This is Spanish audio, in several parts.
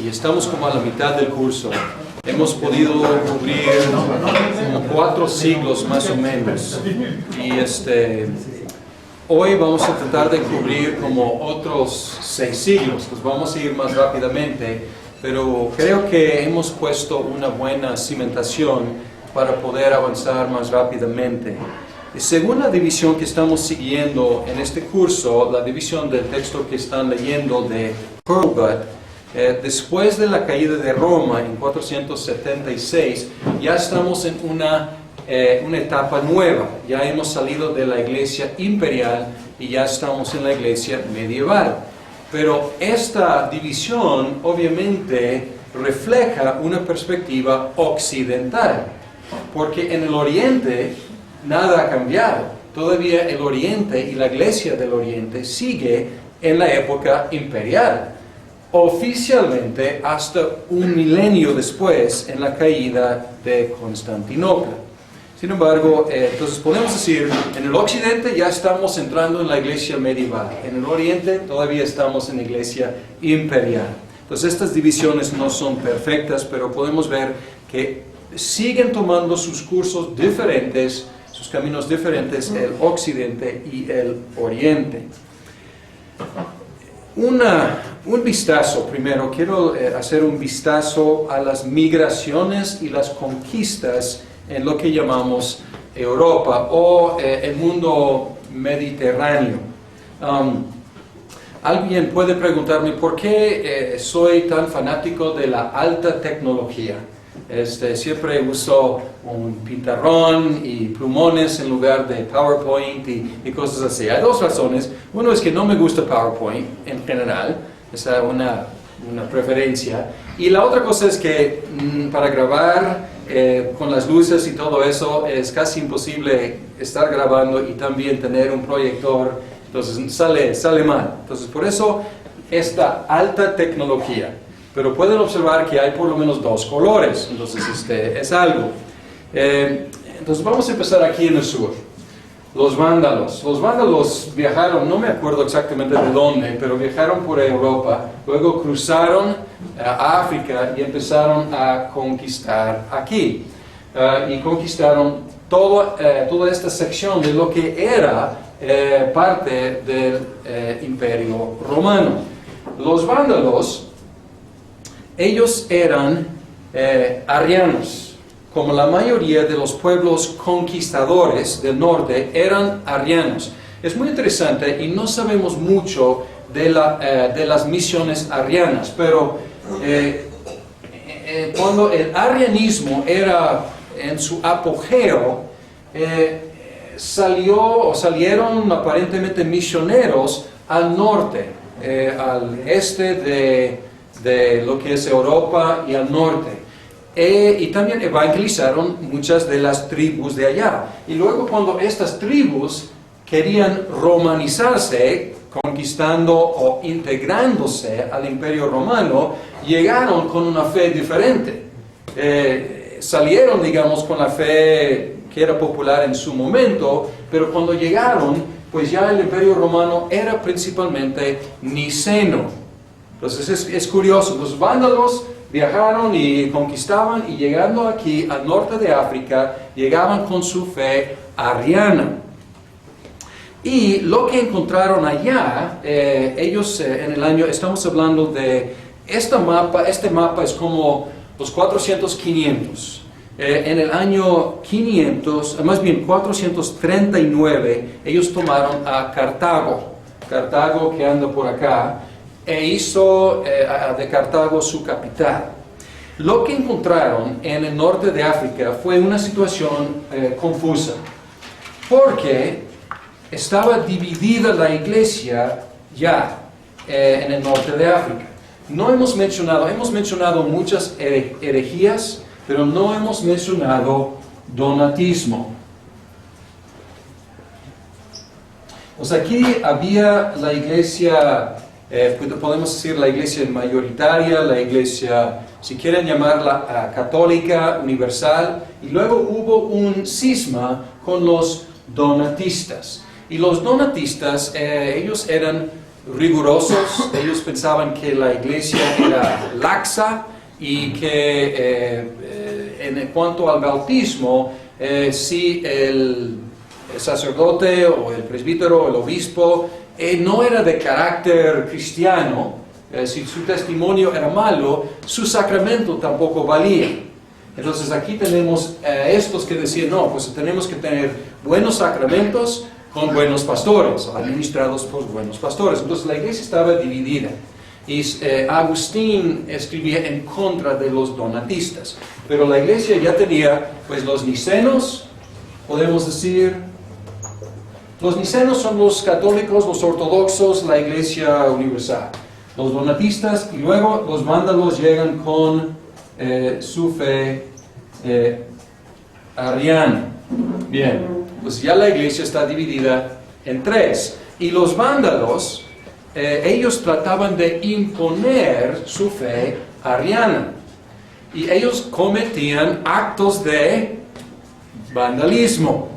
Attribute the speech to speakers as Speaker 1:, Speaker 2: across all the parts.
Speaker 1: y estamos como a la mitad del curso. Hemos podido cubrir como 4 siglos más o menos. Y hoy vamos a tratar de cubrir como otros 6 siglos. Pues vamos a ir más rápidamente, pero creo que hemos puesto una buena cimentación para poder avanzar más rápidamente. Y según la división que estamos siguiendo en este curso, la división del texto que están leyendo de Hurlbut, después de la caída de Roma en 476, ya estamos en una etapa nueva. Ya hemos salido de la iglesia imperial y ya estamos en la iglesia medieval. Pero esta división obviamente refleja una perspectiva occidental, porque en el oriente nada ha cambiado. Todavía el oriente y la iglesia del oriente sigue en la época imperial, oficialmente hasta un milenio después en la caída de Constantinopla. Sin embargo, entonces podemos decir, en el occidente ya estamos entrando en la iglesia medieval, en el oriente todavía estamos en la iglesia imperial. Entonces estas divisiones no son perfectas, pero podemos ver que siguen tomando sus cursos diferentes, sus caminos diferentes, el occidente y el oriente. Un vistazo primero, quiero hacer un vistazo a las migraciones y las conquistas en lo que llamamos Europa o el mundo mediterráneo. Alguien puede preguntarme por qué soy tan fanático de la alta tecnología. Siempre uso un pizarrón y plumones en lugar de PowerPoint y cosas así. Hay 2 razones. Uno es que no me gusta PowerPoint en general, es una preferencia. Y la otra cosa es que para grabar con las luces y todo eso es casi imposible estar grabando y también tener un proyector, entonces sale mal. Entonces por eso esta alta tecnología. Pero pueden observar que hay por lo menos 2 colores, entonces es algo. Entonces vamos a empezar aquí en el sur. Los vándalos. Los vándalos viajaron, no me acuerdo exactamente de dónde, pero viajaron por Europa, luego cruzaron a África y empezaron a conquistar aquí. Y conquistaron toda esta sección de lo que era parte del Imperio Romano. Los vándalos, ellos eran arrianos. Como la mayoría de los pueblos conquistadores del norte eran arrianos. Es muy interesante y no sabemos mucho de las misiones arrianas, pero cuando el arrianismo era en su apogeo, salieron aparentemente misioneros al norte, al este de lo que es Europa y al norte. Y también evangelizaron muchas de las tribus de allá. Y luego cuando estas tribus querían romanizarse, conquistando o integrándose al Imperio Romano, llegaron con una fe diferente. Salieron, digamos, con la fe que era popular en su momento, pero cuando llegaron, pues ya el Imperio Romano era principalmente niceno. Entonces es curioso, los vándalos viajaron y conquistaban y llegando aquí al norte de África, llegaban con su fe arriana. Y lo que encontraron allá, ellos en el año, estamos hablando de este mapa es como los 400-500. En el año 500, más bien 439, ellos tomaron a Cartago que anda por acá, e hizo de Cartago su capital. Lo que encontraron en el norte de África fue una situación confusa, porque estaba dividida la iglesia ya en el norte de África. Hemos mencionado muchas herejías, pero no hemos mencionado donatismo. Pues aquí había la iglesia, podemos decir la iglesia mayoritaria, la iglesia, si quieren llamarla católica, universal, y luego hubo un cisma con los donatistas. Y los donatistas, ellos eran rigurosos. Ellos pensaban que la iglesia era laxa y que en cuanto al bautismo, si el sacerdote o el presbítero o el obispo no era de carácter cristiano, si su testimonio era malo, su sacramento tampoco valía. Entonces aquí tenemos estos que decían, no, pues tenemos que tener buenos sacramentos con buenos pastores, administrados por buenos pastores. Entonces la iglesia estaba dividida. Y Agustín escribía en contra de los donatistas. Pero la iglesia ya tenía, pues, los nicenos, podemos decir. Los nicenos son los católicos, los ortodoxos, la iglesia universal. Los donatistas, y luego los vándalos llegan con su fe ariana. Bien, pues ya la iglesia está dividida en tres. Y los vándalos, ellos trataban de imponer su fe ariana. Y ellos cometían actos de vandalismo.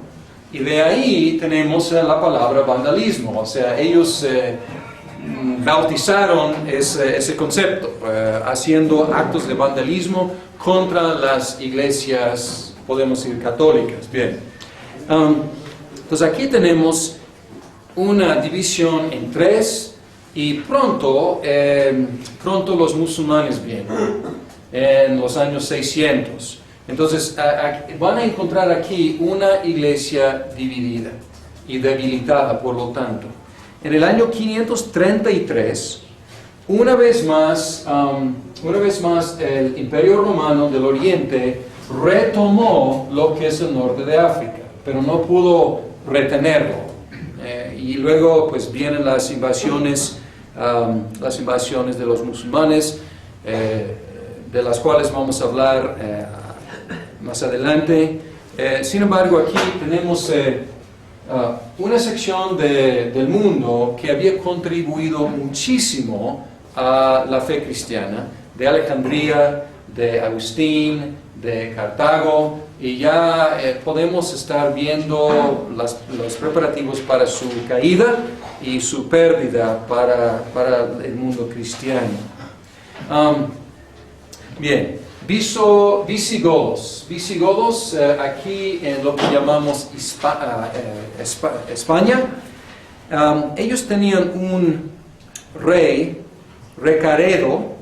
Speaker 1: Y de ahí tenemos la palabra vandalismo. O sea, ellos bautizaron ese concepto, haciendo actos de vandalismo contra las iglesias, podemos decir, católicas. Bien. Entonces aquí tenemos una división en tres, y pronto los musulmanes vienen, en los años 600. Entonces van a encontrar aquí una iglesia dividida y debilitada, por lo tanto. En el año 533, una vez más el Imperio Romano del Oriente retomó lo que es el norte de África, pero no pudo retenerlo. Y luego pues vienen las invasiones de los musulmanes, de las cuales vamos a hablar más adelante. Sin embargo, aquí tenemos una sección del mundo que había contribuido muchísimo a la fe cristiana, de Alejandría, de Agustín, de Cartago, y ya podemos estar viendo los preparativos para su caída y su pérdida para el mundo cristiano. Bien, visigodos. Visigodos, aquí en lo que llamamos España, ellos tenían un rey, Recaredo,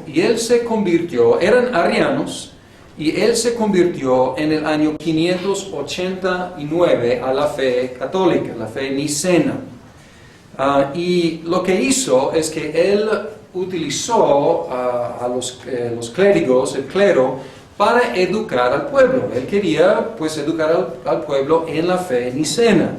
Speaker 1: y él se convirtió, eran arianos, y él se convirtió en el año 589 a la fe católica, la fe nicena. Y lo que hizo es que él utilizó a los clérigos, el clero, para educar al pueblo. Él quería pues educar al pueblo en la fe nicena.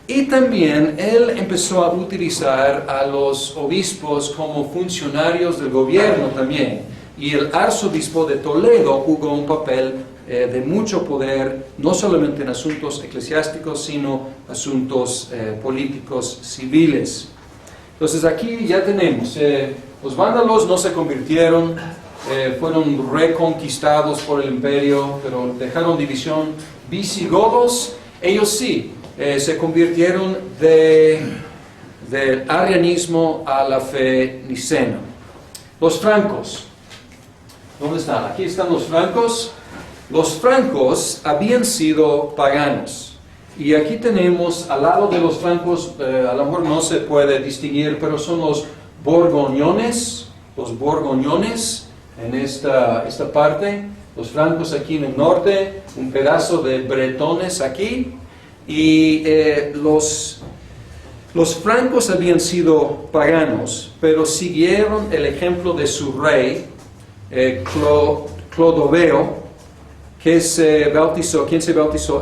Speaker 1: Y también él empezó a utilizar a los obispos como funcionarios del gobierno también. Y el arzobispo de Toledo jugó un papel de mucho poder, no solamente en asuntos eclesiásticos, sino asuntos políticos civiles. Entonces aquí ya tenemos, los vándalos no se convirtieron, fueron reconquistados por el imperio, pero dejaron división. Visigodos, ellos sí, se convirtieron del arianismo a la fe nicena. Los francos, ¿dónde están? Aquí están los francos. Los francos habían sido paganos. Y aquí tenemos, al lado de los francos, a lo mejor no se puede distinguir, pero son los borgoñones en esta parte, los francos aquí en el norte, un pedazo de bretones aquí, y los francos habían sido paganos, pero siguieron el ejemplo de su rey, Clodoveo, quien se bautizó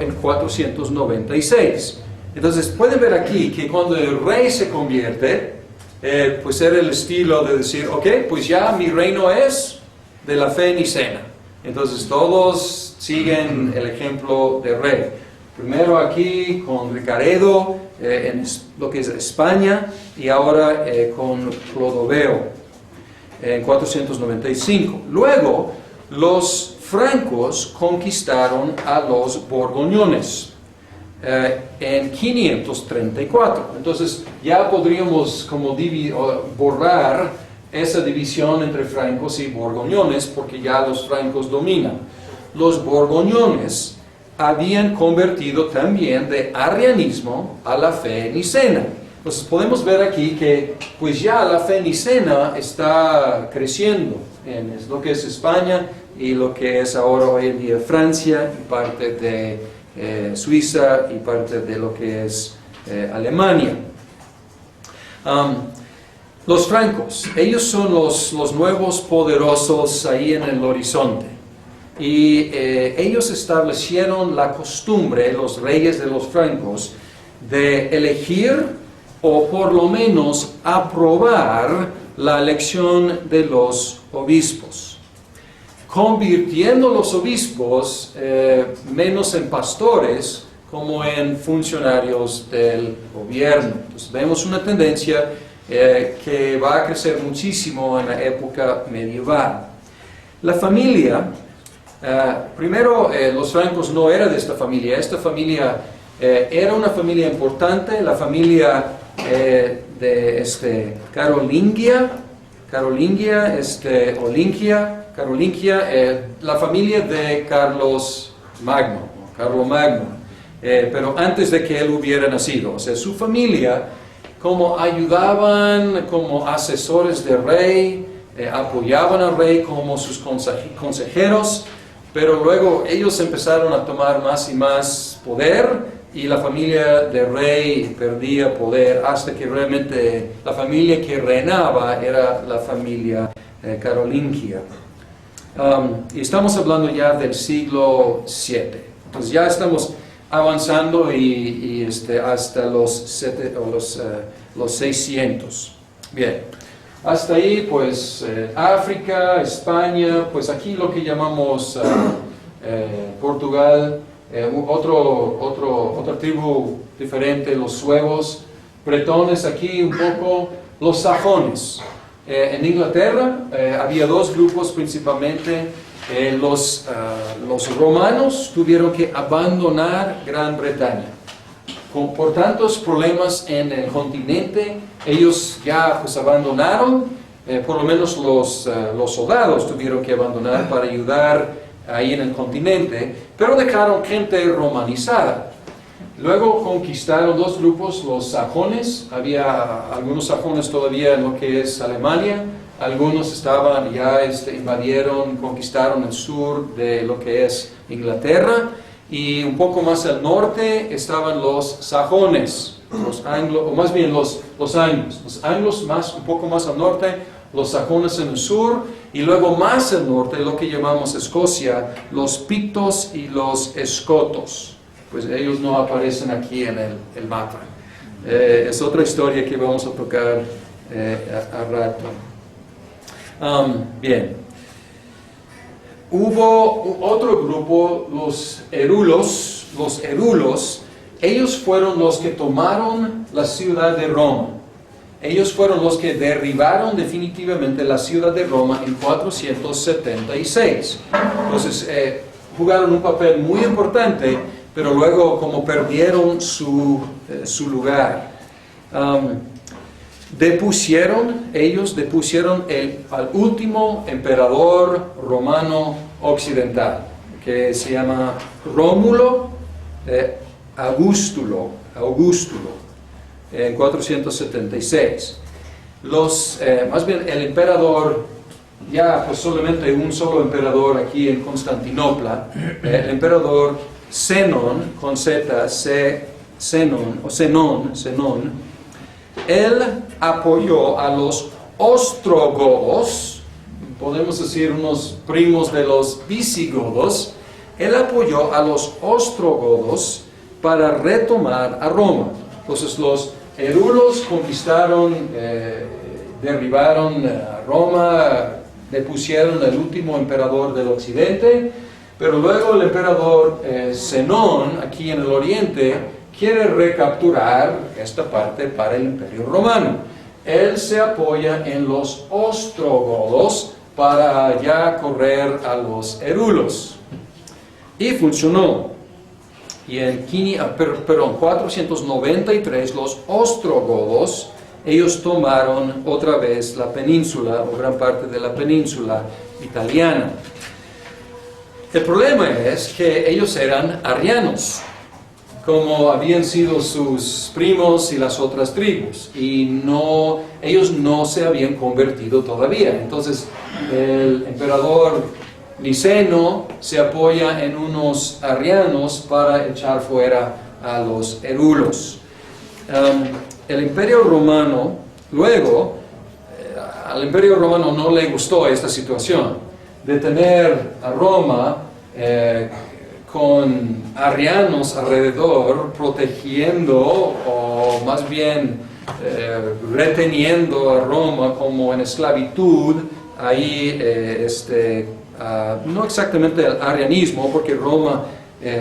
Speaker 1: en 496. Entonces pueden ver aquí que cuando el rey se convierte, pues era el estilo de decir, ok, pues ya mi reino es de la fe nicena. Entonces todos siguen el ejemplo del rey. Primero aquí con Recaredo, en lo que es España, y ahora con Clodoveo en 495. Luego los francos conquistaron a los borgoñones. en 534. Entonces ya podríamos como borrar esa división entre francos y borgoñones, porque ya los francos dominan. Los borgoñones habían convertido también de arrianismo a la fe nicena. Entonces podemos ver aquí que pues ya la fe nicena está creciendo en lo que es España y lo que es ahora hoy en día Francia y parte de Suiza y parte de lo que es Alemania. Los francos, ellos son los nuevos poderosos ahí en el horizonte. Y ellos establecieron la costumbre, los reyes de los francos, de elegir o por lo menos aprobar la elección de los obispos, convirtiendo los obispos menos en pastores como en funcionarios del gobierno. Entonces vemos una tendencia que va a crecer muchísimo en la época medieval. La familia, primero los francos no eran de esta familia era una familia importante, la familia de Carolingia, la familia de Carlos Magno, pero antes de que él hubiera nacido. O sea, su familia, como ayudaban como asesores del rey, apoyaban al rey como sus consejeros, pero luego ellos empezaron a tomar más y más poder, y la familia del rey perdía poder hasta que realmente la familia que reinaba era la familia carolingia. Y estamos hablando ya del siglo VII. Entonces ya estamos avanzando y hasta los 600. Bien, hasta ahí pues África, España, pues aquí lo que llamamos Portugal. Otra tribu diferente, los suevos, bretones aquí un poco, los sajones. En Inglaterra había dos grupos principalmente. Los romanos tuvieron que abandonar Gran Bretaña. Por tantos problemas en el continente, ellos ya pues abandonaron, por lo menos los soldados tuvieron que abandonar para ayudar ahí en el continente, pero dejaron gente romanizada. Luego conquistaron dos grupos, los sajones, había algunos sajones todavía en lo que es Alemania, algunos estaban ya invadieron, conquistaron el sur de lo que es Inglaterra, y un poco más al norte estaban los sajones, los anglos, o más bien los anglos un poco más al norte, los sajones en el sur, y luego más al norte, lo que llamamos Escocia, los pictos y los escotos. Pues ellos no aparecen aquí en el mapa. Es otra historia que vamos a tocar a rato. Bien. Hubo otro grupo, los erulos. Los erulos, ellos fueron los que tomaron la ciudad de Roma. Ellos fueron los que derribaron definitivamente la ciudad de Roma en 476. Entonces, jugaron un papel muy importante, pero luego como perdieron su lugar. Ellos depusieron al último emperador romano occidental, que se llama Rómulo Augustulo, en 476. Más bien el emperador, ya pues solamente un solo emperador aquí en Constantinopla, el emperador Zenón, con Z, Zenón, él apoyó a los ostrogodos, podemos decir unos primos de los visigodos. Él apoyó a los ostrogodos para retomar a Roma. Entonces los erulos conquistaron, derribaron a Roma, depusieron al último emperador del occidente, pero luego el emperador Zenón, aquí en el oriente, quiere recapturar esta parte para el Imperio Romano. Él se apoya en los ostrogodos para ya correr a los erulos. Y funcionó. y en 493 los ostrogodos, ellos tomaron otra vez la península, o gran parte de la península italiana. El problema es que ellos eran arianos, como habían sido sus primos y las otras tribus, y ellos no se habían convertido todavía. Entonces el emperador Liceno se apoya en unos arianos para echar fuera a los erulos. El Imperio Romano, luego, al Imperio Romano no le gustó esta situación de tener a Roma con arianos alrededor, protegiendo o más bien reteniendo a Roma como en esclavitud. Ahí, no exactamente el arianismo, porque Roma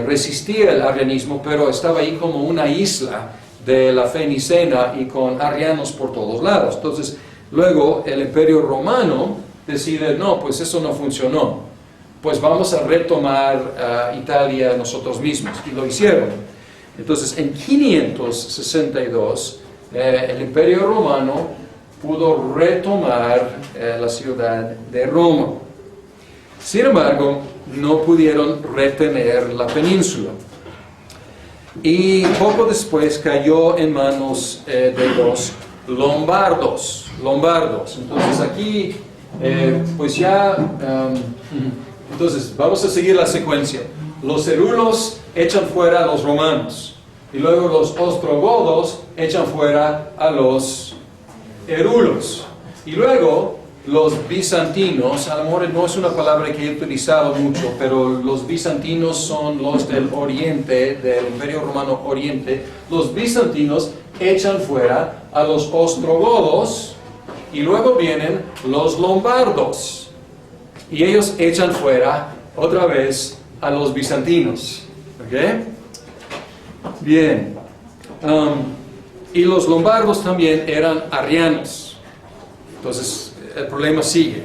Speaker 1: resistía el arianismo, pero estaba ahí como una isla de la fe nicena y con arianos por todos lados. Entonces, luego el Imperio Romano decide, no, pues eso no funcionó, pues vamos a retomar Italia nosotros mismos, y lo hicieron. Entonces, en 562, el Imperio Romano pudo retomar la ciudad de Roma. Sin embargo, no pudieron retener la península. Y poco después cayó en manos de los lombardos. Entonces aquí, pues ya, entonces vamos a seguir la secuencia. Los erulos echan fuera a los romanos, y luego los ostrogodos echan fuera a los erulos, y luego los bizantinos, a lo mejor no es una palabra que he utilizado mucho, pero los bizantinos son los del oriente, del Imperio Romano Oriente. Los bizantinos echan fuera a los ostrogodos, y luego vienen los lombardos, y ellos echan fuera otra vez a los bizantinos. ¿Ok? Bien. Y los lombardos también eran arianos. Entonces, el problema sigue.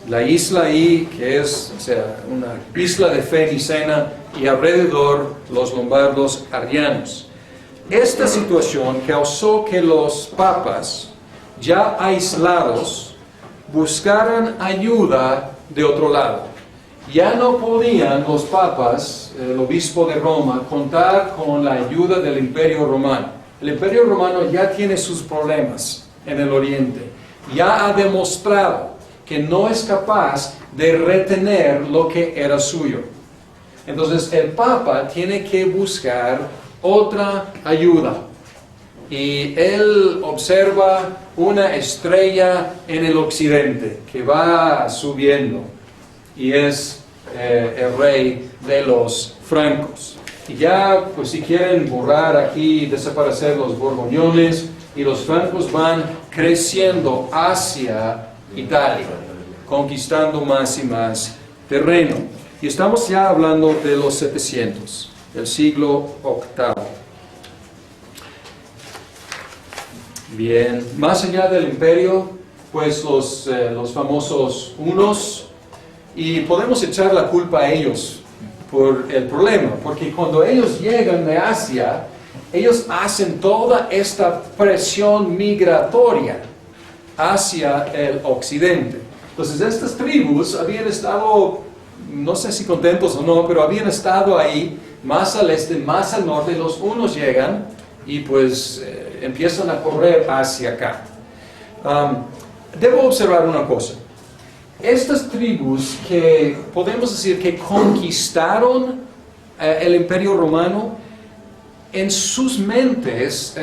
Speaker 1: La isla ahí, que es, o sea, una isla de fe nicena, y alrededor los lombardos arianos. Esta situación causó que los papas, ya aislados, buscaran ayuda de otro lado. Ya no podían los papas, el obispo de Roma, contar con la ayuda del Imperio Romano. El Imperio Romano ya tiene sus problemas en el oriente. Ya ha demostrado que no es capaz de retener lo que era suyo. Entonces el Papa tiene que buscar otra ayuda. Y él observa una estrella en el occidente que va subiendo, y es el rey de los francos. Y ya, pues si quieren borrar aquí, desaparecer los borgoñones, y los francos van creciendo hacia Italia, conquistando más y más terreno. Y estamos ya hablando de los 700, del siglo VIII. Bien, más allá del imperio, pues los famosos hunos, y podemos echar la culpa a ellos por el problema, porque cuando ellos llegan de Asia, ellos hacen toda esta presión migratoria hacia el occidente. Entonces estas tribus habían estado, no sé si contentos o no, pero habían estado ahí, más al este, más al norte. Los hunos llegan y pues empiezan a correr hacia acá. Debo observar una cosa. Estas tribus que podemos decir que conquistaron el Imperio Romano, en sus mentes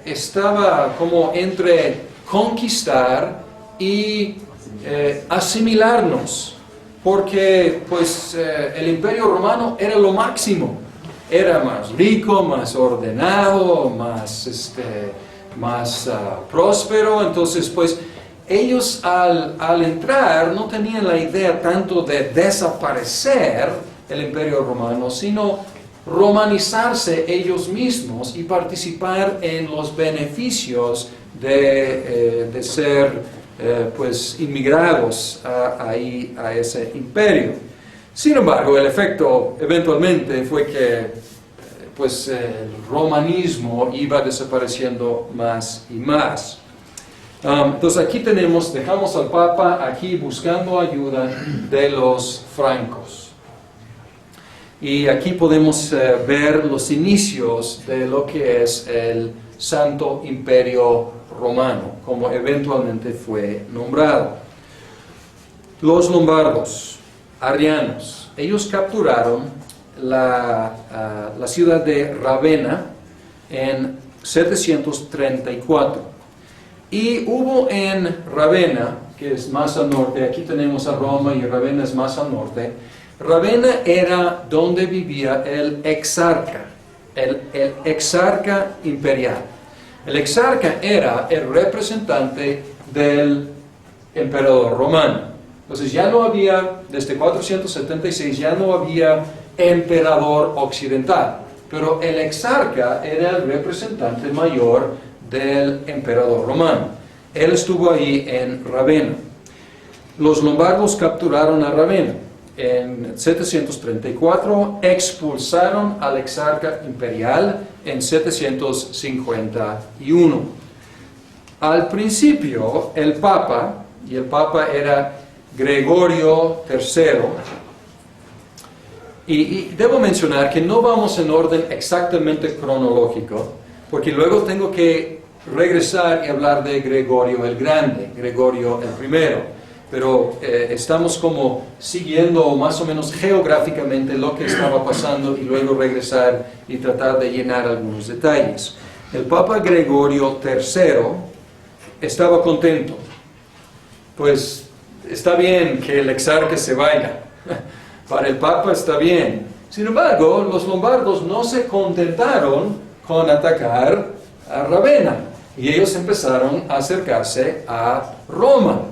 Speaker 1: estaba como entre conquistar y asimilarnos, porque pues el Imperio Romano era lo máximo, era más rico, más ordenado, más próspero. Entonces pues ellos al entrar no tenían la idea tanto de desaparecer el Imperio Romano, sino romanizarse ellos mismos y participar en los beneficios de ser pues inmigrados a ese imperio. Sin embargo, el efecto eventualmente fue que pues el romanismo iba desapareciendo más y más. Entonces aquí dejamos al Papa aquí buscando ayuda de los francos. Y aquí podemos ver los inicios de lo que es el Santo Imperio Romano, como eventualmente fue nombrado. Los lombardos, arrianos, ellos capturaron la ciudad de Ravenna en 734. Y hubo en Ravenna, que es más al norte, aquí tenemos a Roma y Ravenna es más al norte. Ravenna era donde vivía el exarca imperial. El exarca era el representante del emperador romano. Entonces ya no había, desde 476, ya no había emperador occidental, pero el exarca era el representante mayor del emperador romano. Él estuvo ahí en Ravenna. Los lombardos capturaron a Ravenna. En 734 expulsaron al exarca imperial en 751. Al principio el Papa, y el Papa era Gregorio III, y debo mencionar que no vamos en orden exactamente cronológico, porque luego tengo que regresar y hablar de Gregorio el Grande, Gregorio el I. Pero estamos como siguiendo más o menos geográficamente lo que estaba pasando y luego regresar y tratar de llenar algunos detalles. El Papa Gregorio III estaba contento. Pues está bien que el exarca se vaya. Para el Papa está bien. Sin embargo, los lombardos no se contentaron con atacar a Ravenna y ellos empezaron a acercarse a Roma.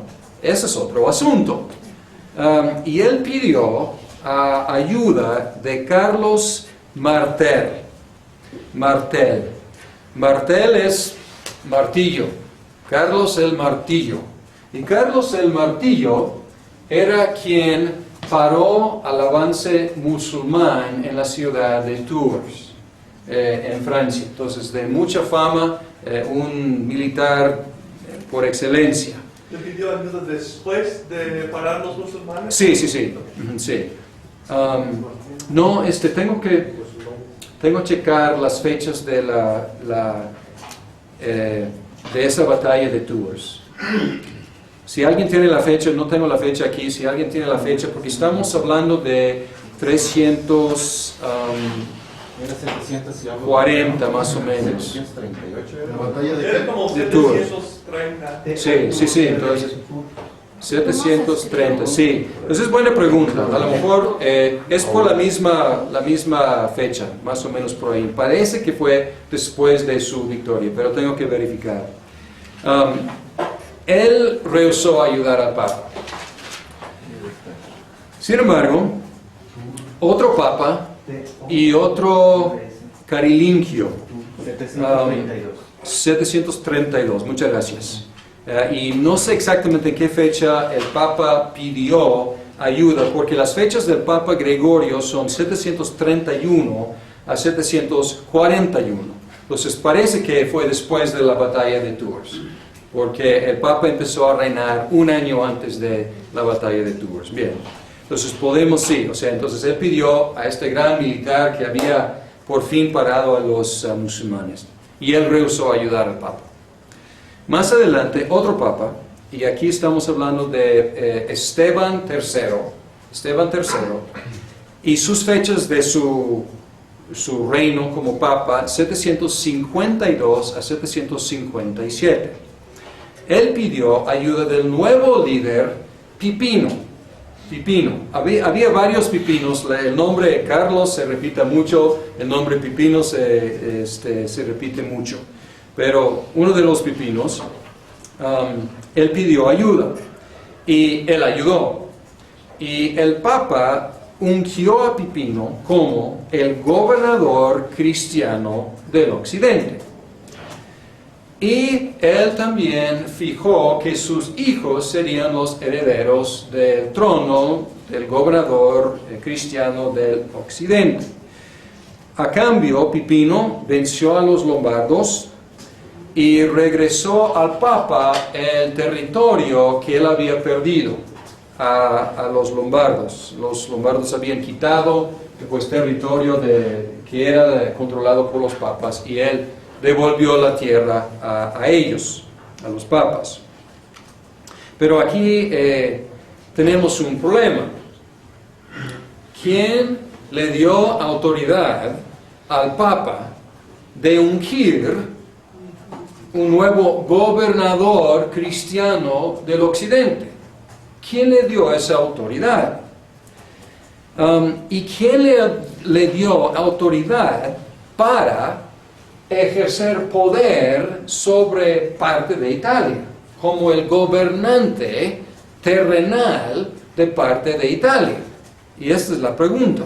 Speaker 1: Ese es otro asunto. Y él pidió ayuda de Carlos Martel. Martel es martillo. Carlos el Martillo. Y Carlos el Martillo era quien paró al avance musulmán en la ciudad de Tours, en Francia. Entonces, de mucha fama, un militar por excelencia.
Speaker 2: ¿Le pidió ayuda después de parar los musulmanes?
Speaker 1: Sí. No, tengo que checar las fechas de de esa batalla de Tours. Si alguien tiene la fecha, no tengo la fecha aquí, si alguien tiene la fecha, porque estamos hablando de 340 más o menos.
Speaker 3: 738
Speaker 2: era. La batalla de como
Speaker 1: de Tours.
Speaker 2: 730.
Speaker 1: Sí, entonces 730, sí. Entonces es buena pregunta. A lo mejor es por la misma fecha, más o menos por ahí. Parece que fue después de su victoria, pero tengo que verificar. Él rehusó ayudar al Papa. Sin embargo, otro Papa y otro Carilingio, 732, muchas gracias. Y no sé exactamente en qué fecha el Papa pidió ayuda, porque las fechas del Papa Gregorio son 731 a 741. Entonces parece que fue después de la batalla de Tours, porque el Papa empezó a reinar un año antes de la batalla de Tours. Bien, entonces entonces él pidió a este gran militar que había por fin parado a los musulmanes, y él rehusó ayudar al Papa. Más adelante, otro Papa, y aquí estamos hablando de Esteban III, y sus fechas de su reino como Papa, 752 a 757. Él pidió ayuda del nuevo líder Pipino. Había varios Pipinos, el nombre Carlos se repite mucho, el nombre Pipino se repite mucho. Pero uno de los Pipinos, él pidió ayuda y él ayudó. Y el Papa ungió a Pipino como el gobernador cristiano del Occidente. Y él también fijó que sus hijos serían los herederos del trono del gobernador cristiano del Occidente. A cambio, Pipino venció a los lombardos y regresó al Papa el territorio que él había perdido a los lombardos. Los lombardos habían quitado pues, territorio que era controlado por los papas y él devolvió la tierra a ellos, a los papas. Pero aquí tenemos un problema. ¿Quién le dio autoridad al Papa de ungir un nuevo gobernador cristiano del Occidente? ¿Quién le dio esa autoridad? ¿Y quién le dio autoridad para ejercer poder sobre parte de Italia, como el gobernante terrenal de parte de Italia? Y esta es la pregunta.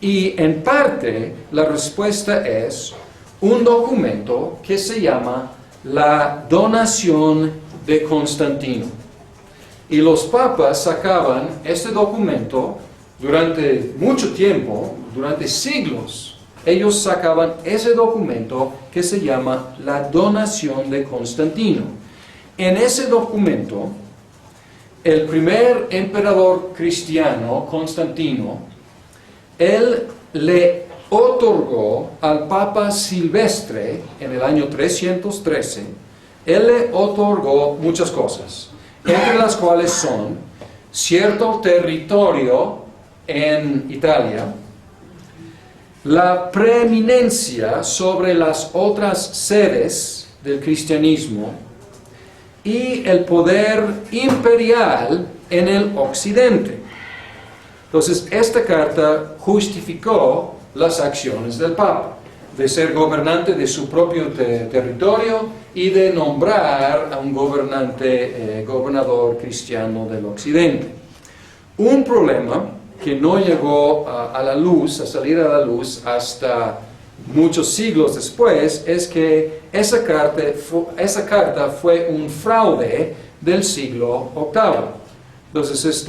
Speaker 1: Y en parte la respuesta es un documento que se llama la Donación de Constantino. Y los papas sacaban este documento durante mucho tiempo, durante siglos. Ellos sacaban ese documento que se llama la Donación de Constantino. En ese documento, el primer emperador cristiano, Constantino, él le otorgó al Papa Silvestre en el año 313, él le otorgó muchas cosas, entre las cuales son cierto territorio en Italia, la preeminencia sobre las otras sedes del cristianismo y el poder imperial en el occidente. Entonces, esta carta justificó las acciones del Papa, de ser gobernante de su propio territorio y de nombrar a un gobernador cristiano del occidente. Un problema que no llegó a la luz, a salir a la luz hasta muchos siglos después, es que esa carta fue un fraude del siglo VIII. Entonces,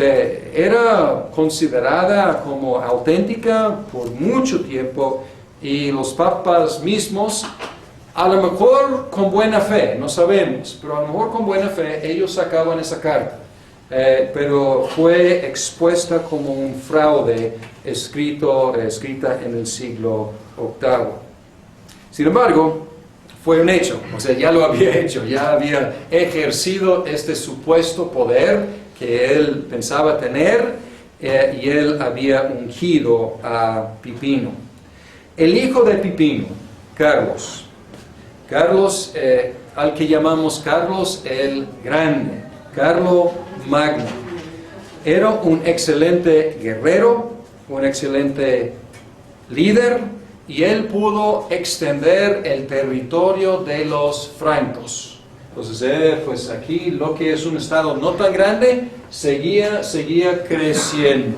Speaker 1: era considerada como auténtica por mucho tiempo y los papas mismos, a lo mejor con buena fe, no sabemos, pero a lo mejor con buena fe ellos sacaban esa carta. Pero fue expuesta como un fraude escrita en el siglo VIII. Sin embargo, fue un hecho, o sea, ya lo había hecho, ya había ejercido este supuesto poder que él pensaba tener y él había ungido a Pipino. El hijo de Pipino, Carlos, al que llamamos Carlos el Grande, Carlo Magno, era un excelente guerrero, un excelente líder, y él pudo extender el territorio de los francos. Entonces, pues aquí lo que es un estado no tan grande, seguía creciendo.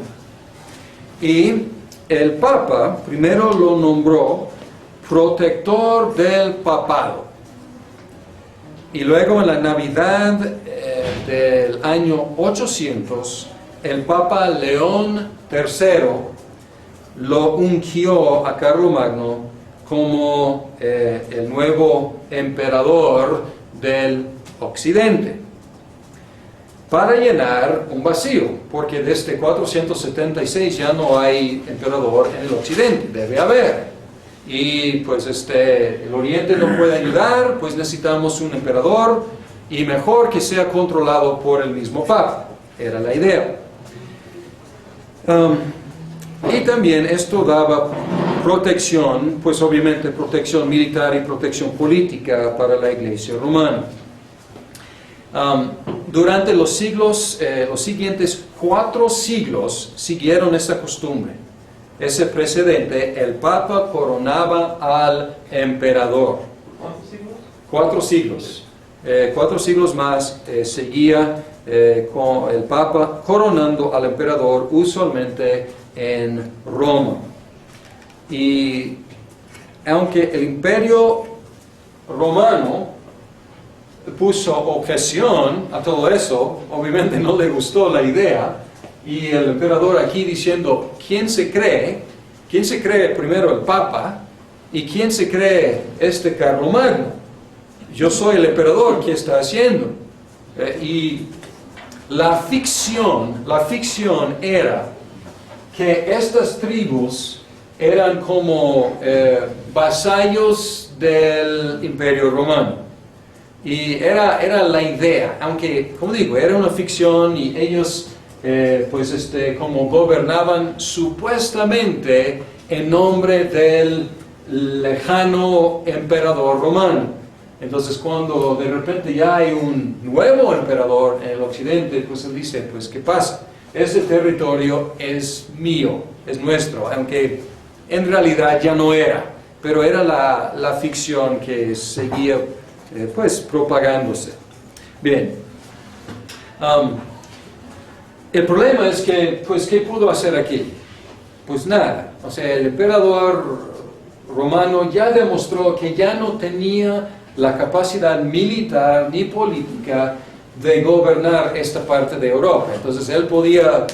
Speaker 1: Y el Papa primero lo nombró protector del papado. Y luego en la Navidad del año 800, el Papa León III lo ungió a Carlomagno como el nuevo emperador del occidente, para llenar un vacío, porque desde 476 ya no hay emperador en el occidente, debe haber. Y pues el oriente no puede ayudar, pues necesitamos un emperador, y mejor que sea controlado por el mismo Papa, era la idea. Y también esto daba protección, pues obviamente protección militar y protección política para la Iglesia romana. Durante los siguientes 4 siglos siguieron esa costumbre, ese precedente. El Papa coronaba al emperador.
Speaker 2: ¿Cuántos siglos?
Speaker 1: 4 siglos. 4 siglos más seguía con el Papa coronando al emperador, usualmente en Roma. Y aunque el imperio romano puso objeción a todo eso, obviamente no le gustó la idea, y el emperador aquí diciendo, ¿quién se cree ¿quién se cree primero el Papa y quién se cree este Carlomagno? Yo soy el emperador, ¿qué está haciendo? Y la ficción era que estas tribus eran como vasallos del Imperio Romano. Y era la idea, aunque, como digo, era una ficción y ellos como gobernaban supuestamente en nombre del lejano emperador romano. Entonces cuando de repente ya hay un nuevo emperador en el occidente, pues él dice, pues ¿qué pasa? Este territorio es mío, es nuestro, aunque en realidad ya no era, pero era la ficción que seguía propagándose. Bien. El problema es que, pues, ¿qué pudo hacer aquí? Pues nada. O sea, el emperador romano ya demostró que ya no tenía la capacidad militar ni política de gobernar esta parte de Europa. Entonces él podía,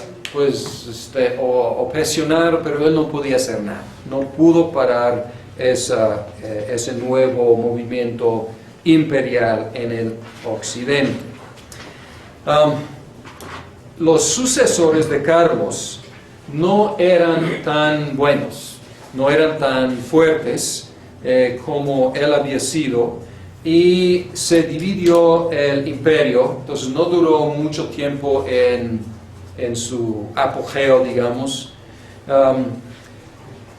Speaker 1: o presionar, pero él no podía hacer nada. No pudo parar ese nuevo movimiento imperial en el occidente. Los sucesores de Carlos no eran tan buenos, no eran tan fuertes como él había sido, y se dividió el imperio. Entonces no duró mucho tiempo en su apogeo, digamos,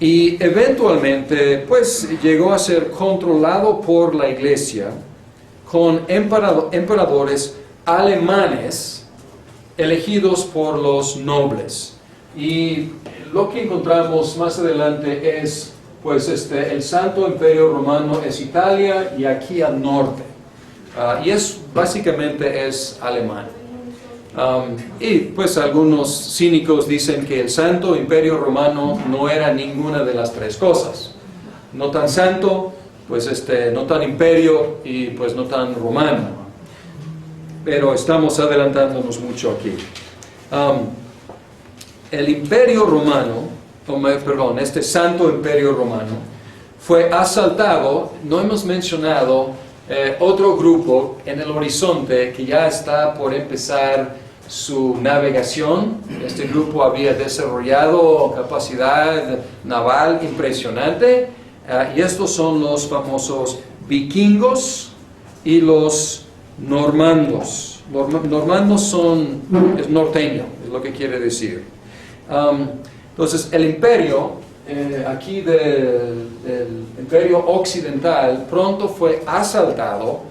Speaker 1: y eventualmente pues llegó a ser controlado por la iglesia con emperadores alemanes elegidos por los nobles. Y lo que encontramos más adelante es el Santo Imperio Romano es Italia y aquí al norte, y básicamente es alemán. Y pues algunos cínicos dicen que el Santo Imperio Romano no era ninguna de las tres cosas, no tan santo, no tan imperio y pues no tan romano. Pero estamos adelantándonos mucho aquí. El Imperio Romano, este Santo Imperio Romano, fue asaltado. No hemos mencionado otro grupo en el horizonte que ya está por empezar su navegación. Este grupo había desarrollado capacidad naval impresionante, y estos son los famosos vikingos y los normandos. Normandos es norteño, es lo que quiere decir. Entonces el imperio, aquí del imperio occidental, pronto fue asaltado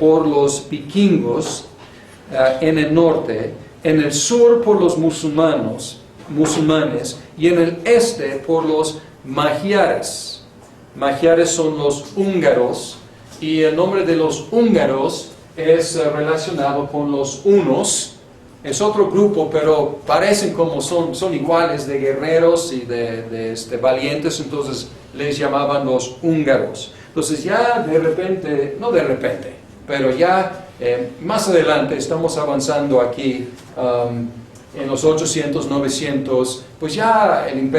Speaker 1: por los vikingos en el norte, en el sur por los musulmanes y en el este por los magiares. Magiares son los húngaros, y el nombre de los húngaros es relacionado con los hunos. Es otro grupo, pero parecen como son iguales, de guerreros y de valientes, entonces les llamaban los húngaros. Entonces ya de repente, no de repente, pero ya más adelante estamos avanzando aquí, en los 800, 900, pues ya el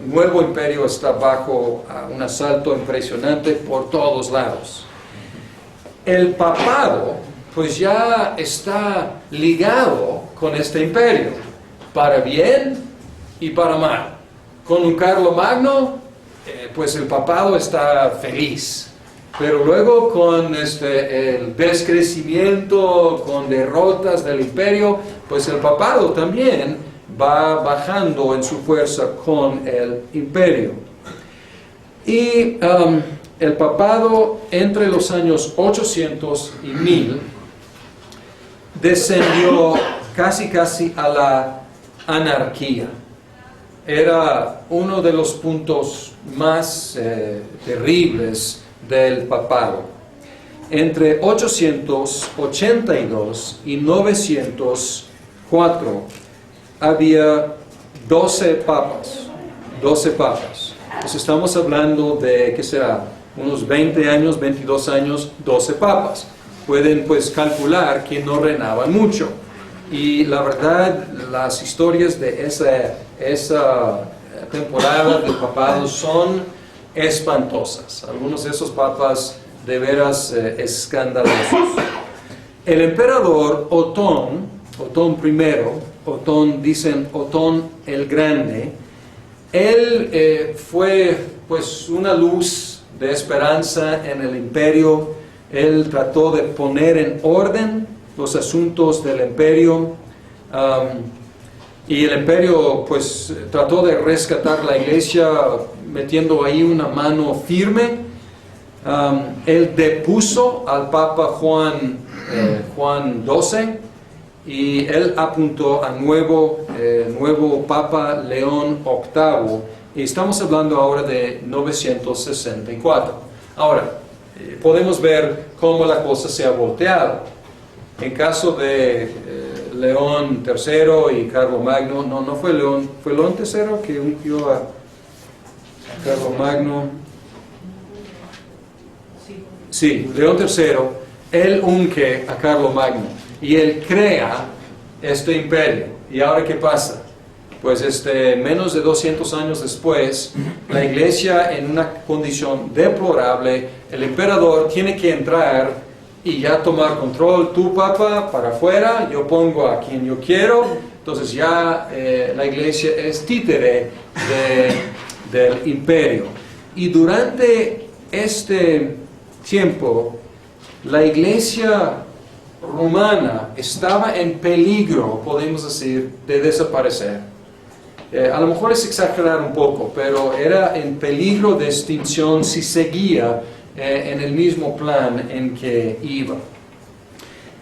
Speaker 1: nuevo imperio está bajo un asalto impresionante por todos lados. El papado pues ya está ligado con este imperio, para bien y para mal. Con un Carlomagno, pues el papado está feliz, pero luego con el descrecimiento, con derrotas del imperio, pues el papado también va bajando en su fuerza con el imperio. Y el papado entre los años 800 y 1000 descendió casi a la anarquía. Era uno de los puntos más terribles del papado. Entre 882 y 904 había 12 papas. Entonces estamos hablando de, ¿qué será? Unos 20 años, 22 años, 12 papas. Pueden pues calcular que no reinaban mucho. Y la verdad, las historias de esa temporadas del papado son espantosas. Algunos de esos papas de veras escandalosos. El emperador Otón I, dicen Otón el Grande, él fue pues una luz de esperanza en el imperio. Él trató de poner en orden los asuntos del imperio, y el imperio pues trató de rescatar la iglesia metiendo ahí una mano firme. Él depuso al Papa Juan XII y él apuntó a nuevo Papa León VIII, y estamos hablando ahora de 964. Ahora, podemos ver cómo la cosa se ha volteado. En caso de León III y Carlomagno, no fue León, fue León III que ungió a Carlomagno. Sí, León III, él unge a Carlomagno y él crea este imperio. ¿Y ahora qué pasa? Pues menos de 200 años después, la iglesia en una condición deplorable, el emperador tiene que entrar y ya tomar control. Tú, papa, para afuera, yo pongo a quien yo quiero. Entonces ya la iglesia es títere del imperio. Y durante este tiempo, la iglesia romana estaba en peligro, podemos decir, de desaparecer. A lo mejor es exagerar un poco, pero era en peligro de extinción si seguía en el mismo plan en que iba.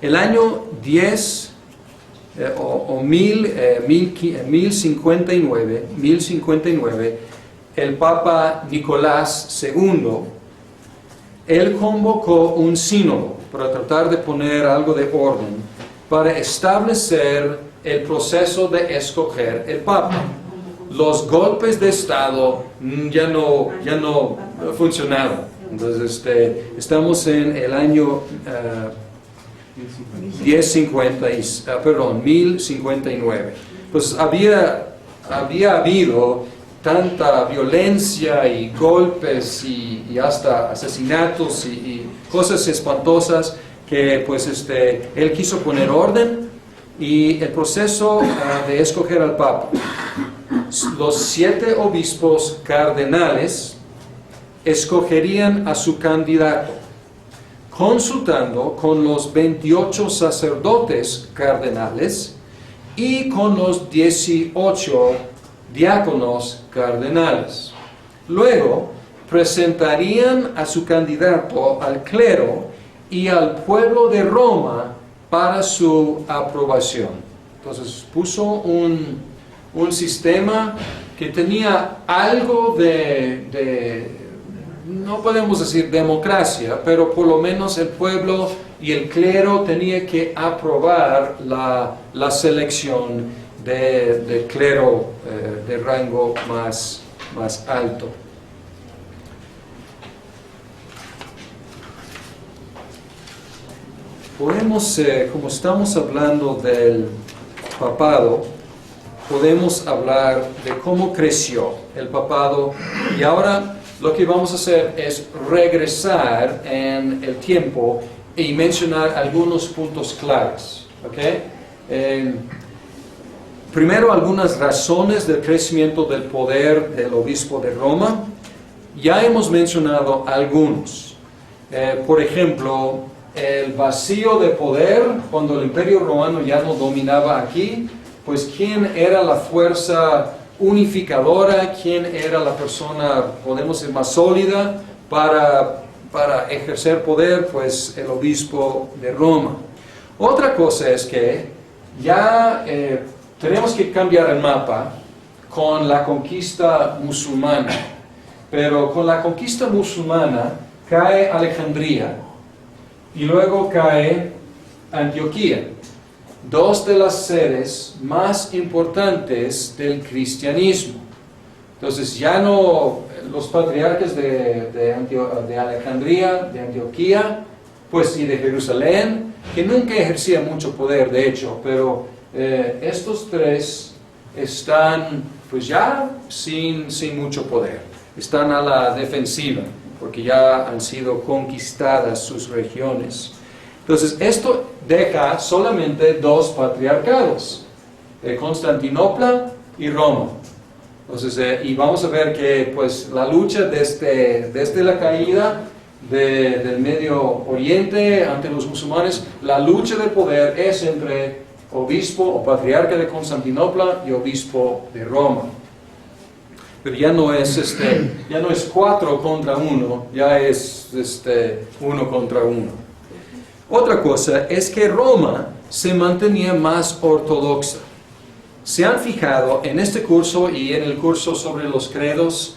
Speaker 1: El año 1059, el Papa Nicolás II, él convocó un sínodo para tratar de poner algo de orden, para establecer el proceso de escoger el Papa. Los golpes de Estado ya no funcionaron. Entonces, estamos en el año 1059. Pues había habido tanta violencia y golpes y hasta asesinatos y cosas espantosas que pues él quiso poner orden, y el proceso de escoger al Papa. Los 7 obispos cardenales escogerían a su candidato, consultando con los 28 sacerdotes cardenales y con los 18 diáconos cardenales. Luego presentarían a su candidato al clero y al pueblo de Roma para su aprobación. Entonces puso un sistema que tenía algo de no podemos decir democracia, pero por lo menos el pueblo y el clero tenía que aprobar la selección de clero de rango más alto. Podemos, como estamos hablando del papado, podemos hablar de cómo creció el papado, y ahora lo que vamos a hacer es regresar en el tiempo y mencionar algunos puntos claves. ¿Okay? Primero, algunas razones del crecimiento del poder del obispo de Roma. Ya hemos mencionado algunos. Por ejemplo, el vacío de poder cuando el imperio romano ya no dominaba aquí. Pues quién era la fuerza unificadora, quién era la persona, podemos decir, más sólida para ejercer poder, pues el obispo de Roma. Otra cosa es que ya tenemos que cambiar el mapa con la conquista musulmana, pero con la conquista musulmana cae Alejandría y luego cae Antioquía, 2 de las sedes más importantes del cristianismo. Entonces ya no los patriarcas de Alejandría, de Antioquía, pues y de Jerusalén, que nunca ejercían mucho poder de hecho, pero estos 3 están pues ya sin mucho poder. Están a la defensiva, porque ya han sido conquistadas sus regiones. Entonces, esto deja solamente dos patriarcados, Constantinopla y Roma. Entonces, y vamos a ver que pues la lucha desde la caída del Medio Oriente ante los musulmanes, la lucha de poder es entre obispo o patriarca de Constantinopla y obispo de Roma. Pero ya no es 4 contra 1, ya es 1 contra 1. Otra cosa es que Roma se mantenía más ortodoxa. ¿Se han fijado en este curso y en el curso sobre los credos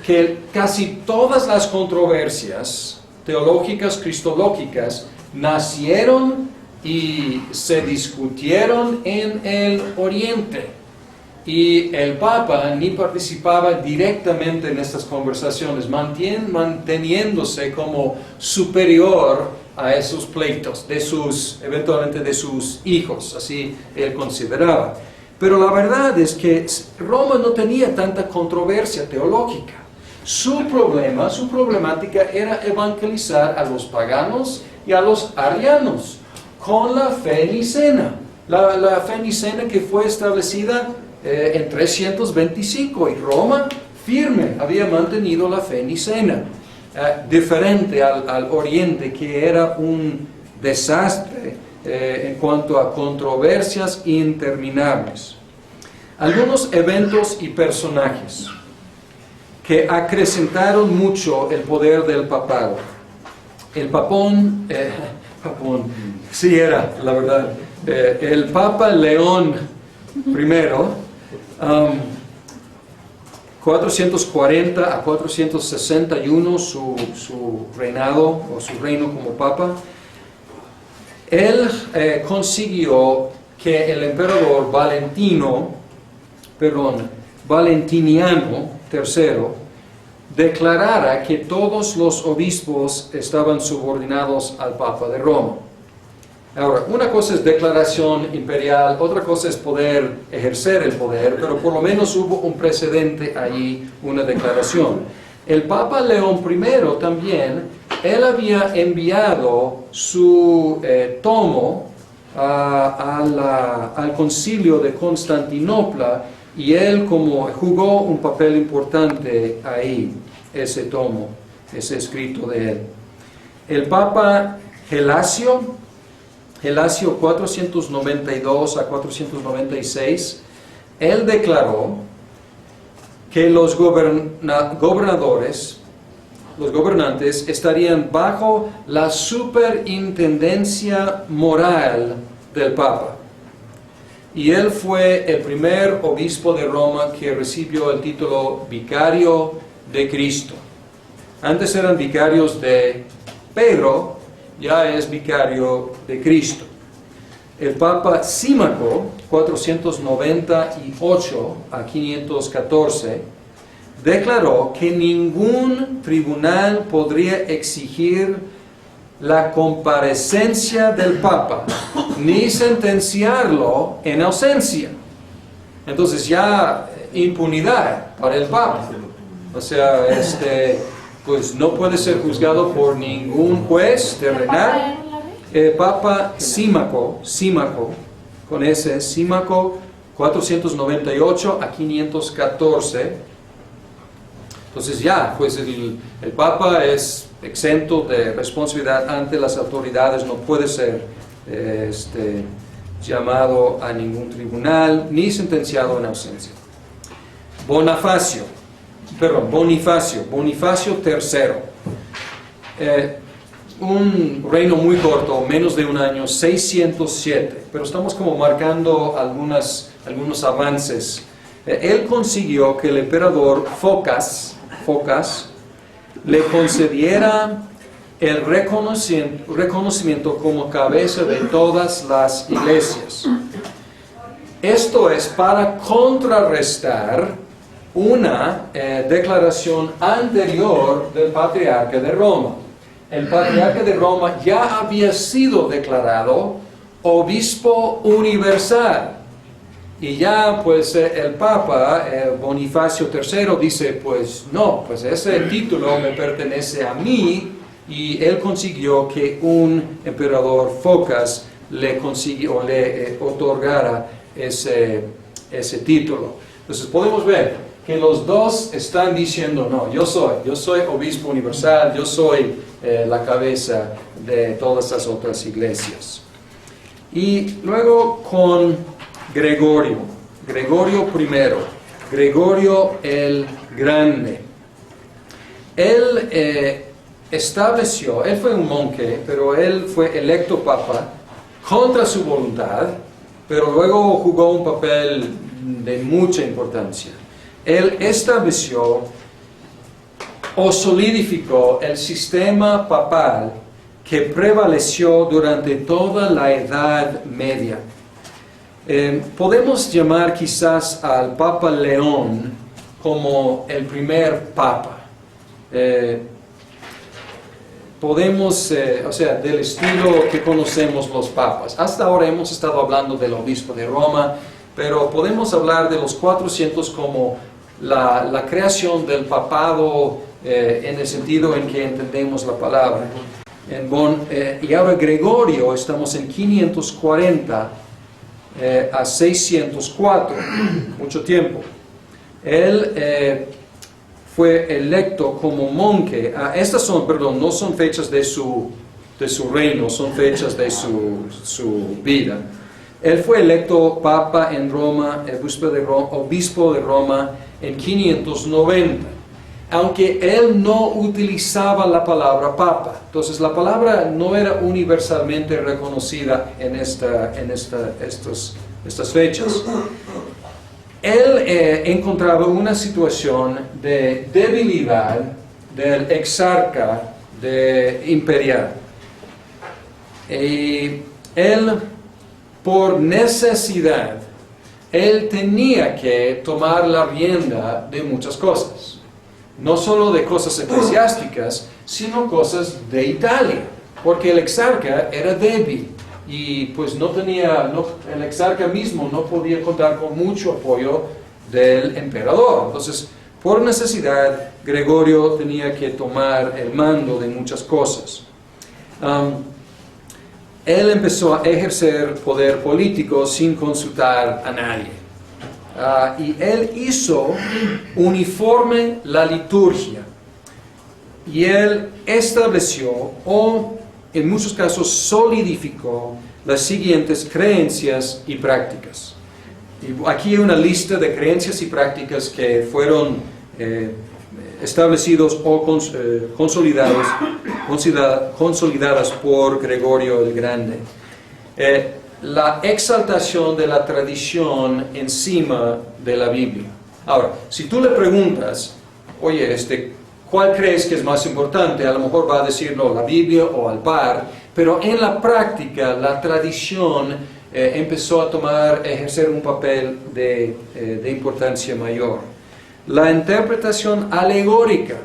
Speaker 1: que casi todas las controversias teológicas, cristológicas, nacieron y se discutieron en el Oriente? Y el Papa ni participaba directamente en estas conversaciones, manteniéndose como superior a esos pleitos, eventualmente de sus hijos, así él consideraba. Pero la verdad es que Roma no tenía tanta controversia teológica. Su problemática era evangelizar a los paganos y a los arianos con la fe nicena. La fe nicena que fue establecida en 325, y Roma firme había mantenido la fe nicena, diferente al Oriente, que era un desastre en cuanto a controversias interminables. Algunos eventos y personajes que acrecentaron mucho el poder del papado. El papón, sí era, la verdad, el Papa León I, 440 a 461 su reinado o su reino como papa. Él consiguió que el emperador Valentiniano III declarara que todos los obispos estaban subordinados al Papa de Roma. Ahora, una cosa es declaración imperial, otra cosa es poder ejercer el poder, pero por lo menos hubo un precedente allí, una declaración. El Papa León I también, él había enviado su tomo al concilio de Constantinopla, y él jugó un papel importante ahí, ese tomo, ese escrito de él. El Papa Gelasio 492 a 496, él declaró que los gobernantes estarían bajo la superintendencia moral del Papa. Y él fue el primer obispo de Roma que recibió el título vicario de Cristo. Antes eran vicarios de Pedro, ya es vicario de Cristo. El Papa Símaco, 498 a 514, declaró que ningún tribunal podría exigir la comparecencia del Papa, ni sentenciarlo en ausencia. Entonces ya impunidad para el Papa. O sea, pues no puede ser juzgado por ningún juez terrenal. Papa Símaco, con ese, Símaco 498 a 514. Entonces ya, pues el Papa es exento de responsabilidad ante las autoridades, no puede ser llamado a ningún tribunal, ni sentenciado en ausencia. Bonifacio III. Un reino muy corto, menos de un año, 607, pero estamos como marcando algunos avances. Él consiguió que el emperador Focas le concediera el reconocimiento como cabeza de todas las iglesias. Esto es para contrarrestar una declaración anterior del patriarca de Roma. El patriarca de Roma ya había sido declarado obispo universal. Y ya pues el Papa Bonifacio III dice, pues no, pues ese título me pertenece a mí, y él consiguió que un emperador Focas le otorgara ese título. Entonces podemos ver que los dos están diciendo, no, yo soy obispo universal, yo soy la cabeza de todas las otras iglesias. Y luego con Gregorio I, Gregorio el Grande. Él él fue un monje, pero él fue electo papa contra su voluntad, pero luego jugó un papel de mucha importancia. Él estableció o solidificó el sistema papal que prevaleció durante toda la Edad Media. Podemos llamar quizás al Papa León como el primer papa. Del estilo que conocemos los papas. Hasta ahora hemos estado hablando del obispo de Roma, pero podemos hablar de los 400 como la creación del papado en el sentido en que entendemos la palabra. Y ahora Gregorio, estamos en 540 a 604, mucho tiempo. Él fue electo como monje. Estas no son fechas de su reino, son fechas de su vida. Él fue electo papa en Roma, obispo de Roma en 590, aunque él no utilizaba la palabra papa. Entonces la palabra no era universalmente reconocida en estas fechas. Él encontraba una situación de debilidad del exarca imperial. Y él, por necesidad, él tenía que tomar la rienda de muchas cosas. No solo de cosas eclesiásticas, sino cosas de Italia. Porque el exarca era débil. Y pues el exarca mismo no podía contar con mucho apoyo del emperador. Entonces, por necesidad, Gregorio tenía que tomar el mando de muchas cosas. Él empezó a ejercer poder político sin consultar a nadie. Y él hizo uniforme la liturgia. Y él estableció en muchos casos solidificó las siguientes creencias y prácticas. Y aquí hay una lista de creencias y prácticas que fueron establecidos o consolidadas por Gregorio el Grande. La exaltación de la tradición encima de la Biblia. Ahora, si tú le preguntas, oye, ¿cuál crees que es más importante? A lo mejor va a decir, no, la Biblia o al par, pero en la práctica la tradición empezó a ejercer un papel de importancia mayor. La interpretación alegórica.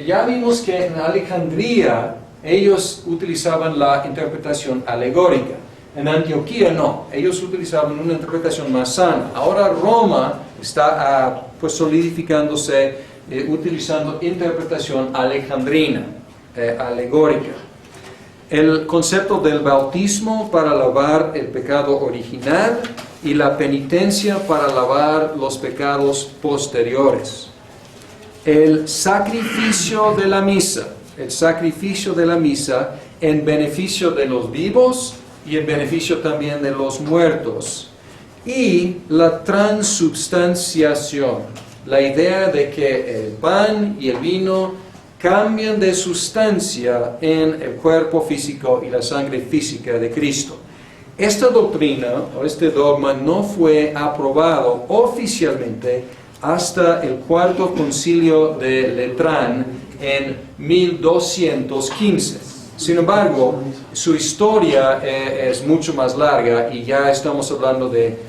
Speaker 1: Ya vimos que en Alejandría ellos utilizaban la interpretación alegórica. En Antioquía no, ellos utilizaban una interpretación más sana. Ahora Roma está solidificándose utilizando interpretación alejandrina, alegórica. El concepto del bautismo para lavar el pecado original y la penitencia para lavar los pecados posteriores. El sacrificio de la misa en beneficio de los vivos y en beneficio también de los muertos. Y la transubstanciación, la idea de que el pan y el vino cambian de sustancia en el cuerpo físico y la sangre física de Cristo. Esta doctrina o este dogma no fue aprobado oficialmente hasta el Cuarto Concilio de Letrán en 1215. Sin embargo, su historia es mucho más larga y ya estamos hablando de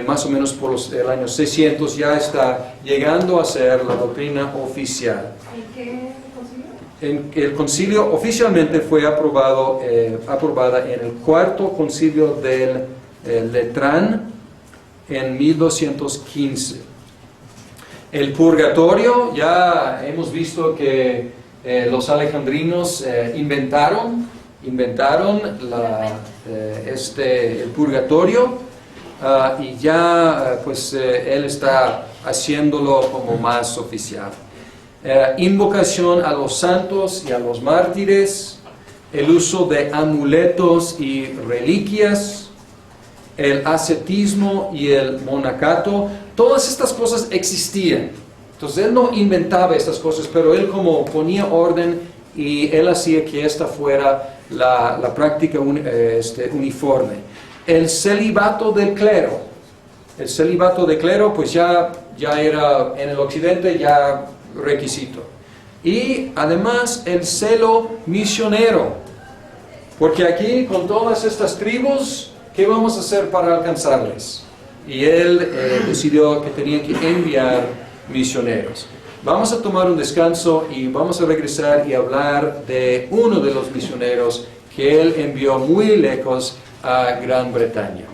Speaker 1: más o menos por el año 600, ya está llegando a ser la doctrina oficial.
Speaker 3: ¿En qué concilio?
Speaker 1: El concilio oficialmente fue aprobada en el Cuarto Concilio del Letrán en 1215. El purgatorio, ya hemos visto que los alejandrinos inventaron el purgatorio, y ya pues él está haciéndolo como más oficial. Invocación a los santos y a los mártires, el uso de amuletos y reliquias, el ascetismo y el monacato. Todas estas cosas existían. Entonces él no inventaba estas cosas, pero él como ponía orden y él hacía que esta fuera la práctica uniforme. El celibato del clero. El celibato del clero pues ya era en el occidente ya requisito. Y además el celo misionero. Porque aquí con todas estas tribus, ¿qué vamos a hacer para alcanzarles? Y él decidió que tenía que enviar misioneros. Vamos a tomar un descanso y vamos a regresar y hablar de uno de los misioneros que él envió muy lejos a Gran Bretaña.